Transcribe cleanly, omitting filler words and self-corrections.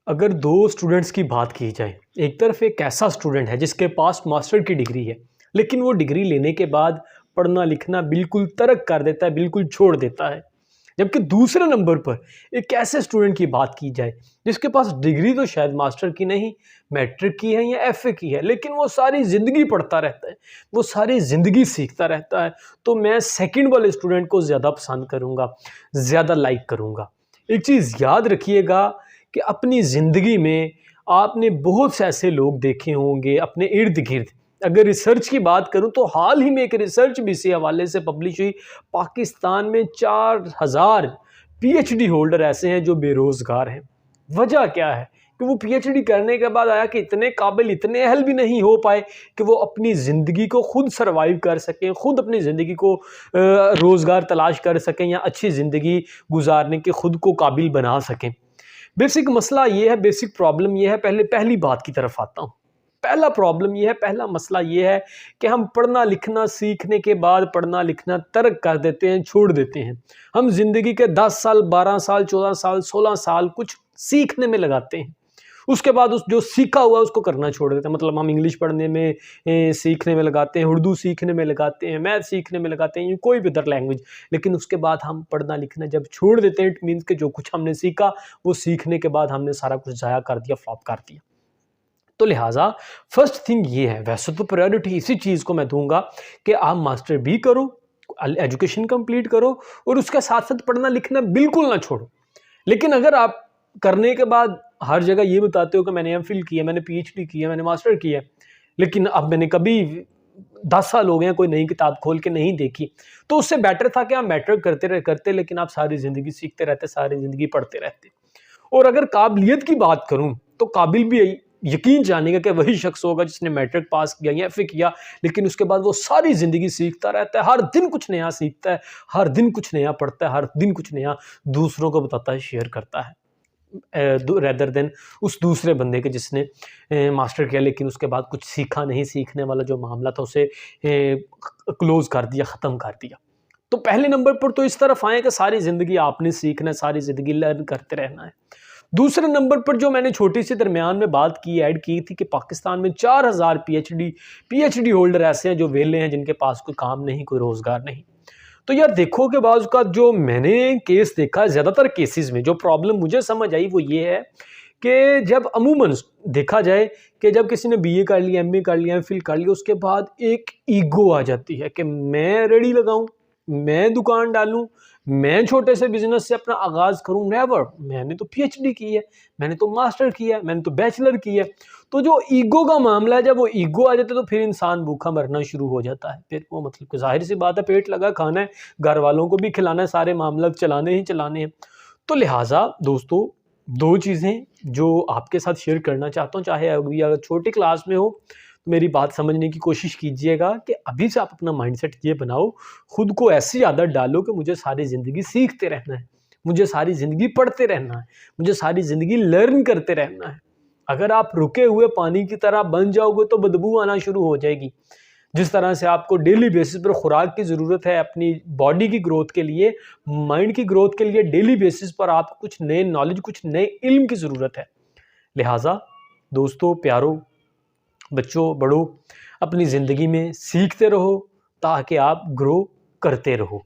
अगर दो स्टूडेंट्स की बात की जाए, एक तरफ एक ऐसा स्टूडेंट है जिसके पास मास्टर की डिग्री है, लेकिन वो डिग्री लेने के बाद पढ़ना लिखना बिल्कुल तर्क कर देता है, बिल्कुल छोड़ देता है। जबकि दूसरे नंबर पर एक ऐसे स्टूडेंट की बात की जाए जिसके पास डिग्री तो शायद मास्टर की नहीं, मैट्रिक की है या एफए की है, लेकिन वो सारी ज़िंदगी पढ़ता रहता है, वो सारी ज़िंदगी सीखता रहता है। तो मैं सेकंड वाले स्टूडेंट को ज़्यादा पसंद करूँगा, ज़्यादा लाइक करूँगा। एक चीज़ याद रखिएगा कि अपनी ज़िंदगी में आपने बहुत से ऐसे लोग देखे होंगे अपने इर्द गिर्द। अगर रिसर्च की बात करूं तो हाल ही में एक रिसर्च भी इसी हवाले से पब्लिश हुई। पाकिस्तान में 4000 पीएचडी होल्डर ऐसे हैं जो बेरोज़गार हैं। वजह क्या है कि वो पीएचडी करने के बाद आया कि इतने काबिल, इतने अहल भी नहीं हो पाए कि वो अपनी ज़िंदगी को खुद सर्वाइव कर सकें, खुद अपनी ज़िंदगी को रोज़गार तलाश कर सकें या अच्छी ज़िंदगी गुजारने के खुद को काबिल बना सकें। बेसिक मसला ये है, बेसिक प्रॉब्लम ये है। पहली बात की तरफ आता हूँ। पहला प्रॉब्लम ये है, पहला मसला ये है कि हम पढ़ना लिखना सीखने के बाद पढ़ना लिखना तर्क कर देते हैं, छोड़ देते हैं। हम ज़िंदगी के 10 साल, 12 साल, 14 साल, 16 साल कुछ सीखने में लगाते हैं। उसके बाद उस जो सीखा हुआ उसको करना छोड़ देते हैं। मतलब हम इंग्लिश पढ़ने में, सीखने में लगाते हैं, उर्दू सीखने में लगाते हैं, मैथ सीखने में लगाते हैं, कोई भी अदर लैंग्वेज। लेकिन उसके बाद हम पढ़ना लिखना जब छोड़ देते हैं, इट मीन्स कि जो कुछ हमने सीखा वो सीखने के बाद हमने सारा कुछ ज़ाया कर दिया, फ्लॉप कर दिया। तो लिहाजा फर्स्ट थिंग ये है, वैसे तो प्रायोरिटी इसी चीज़ को मैं दूंगा कि आप मास्टर भी करो, एजुकेशन कंप्लीट करो और उसके साथ साथ पढ़ना लिखना बिल्कुल ना छोड़ो। लेकिन अगर आप करने के बाद हर जगह ये बताते हो कि मैंने एमफिल किया, मैंने पीएचडी किया, मैंने मास्टर किया, लेकिन अब मैंने कभी 10 साल हो गए हैं कोई नई किताब खोल के नहीं देखी, तो उससे बेटर था कि आप मैट्रिक करते लेकिन आप सारी ज़िंदगी सीखते रहते, सारी ज़िंदगी पढ़ते रहते। और अगर काबिलियत की बात करूं तो काबिल भी यकीन जानेगा कि वही शख्स होगा जिसने मैट्रिक पास किया या एफए किया, लेकिन उसके बाद वो सारी ज़िंदगी सीखता रहता है, हर दिन कुछ नया सीखता है, हर दिन कुछ नया पढ़ता है, हर दिन कुछ नया दूसरों को बताता है, शेयर करता है, रेदर देन उस दूसरे बंदे के जिसने मास्टर किया लेकिन उसके बाद कुछ सीखा नहीं, सीखने वाला जो मामला था उसे क्लोज कर दिया, ख़त्म कर दिया। तो पहले नंबर पर तो इस तरफ आए कि सारी ज़िंदगी आपने सीखना है, सारी ज़िंदगी लर्न करते रहना है। दूसरे नंबर पर जो मैंने छोटी सी दरमियान में बात की, ऐड की थी कि पाकिस्तान में 4000 पीएचडी होल्डर ऐसे हैं जो वेले हैं, जिनके पास कोई काम नहीं, कोई रोज़गार नहीं। तो यार देखो कि बाज़ का जो मैंने केस देखा, ज़्यादातर केसेस में जो प्रॉब्लम मुझे समझ आई वो ये है कि जब अमूमन देखा जाए कि जब किसी ने बीए कर लिया, एमए कर लिया, एमफिल कर लिया, उसके बाद एक ईगो आ जाती है कि मैं रेडी लगाऊं, मैं दुकान डालूं, मैं छोटे से बिजनेस से अपना आगाज़ करूं। नेवर, मैंने तो पीएचडी की है, मैंने तो मास्टर किया है, मैंने तो बैचलर किया है। तो जो ईगो का मामला है, जब वो ईगो आ जाता है तो फिर इंसान भूखा मरना शुरू हो जाता है। फिर वो मतलब कि ज़ाहिर सी बात है, पेट लगा खाना है, घर वालों को भी खिलाना है, सारे मामला चलाने ही चलाने हैं। तो लिहाजा दोस्तों, दो चीज़ें जो आपके साथ शेयर करना चाहता हूँ, चाहे अभी अगर छोटी क्लास में हो तो मेरी बात समझने की कोशिश कीजिएगा कि अभी से आप अपना माइंडसेट ये बनाओ, खुद को ऐसी आदत डालो कि मुझे सारी ज़िंदगी सीखते रहना है, मुझे सारी ज़िंदगी पढ़ते रहना है, मुझे सारी ज़िंदगी लर्न करते रहना है। अगर आप रुके हुए पानी की तरह बन जाओगे तो बदबू आना शुरू हो जाएगी। जिस तरह से आपको डेली बेसिस पर खुराक की ज़रूरत है अपनी बॉडी की ग्रोथ के लिए, माइंड की ग्रोथ के लिए डेली बेसिस पर आपको कुछ नए नॉलेज, कुछ नए इल्म की ज़रूरत है। लिहाजा दोस्तों, प्यारों, बच्चों, बड़ों, अपनी ज़िंदगी में सीखते रहो ताकि आप ग्रो करते रहो।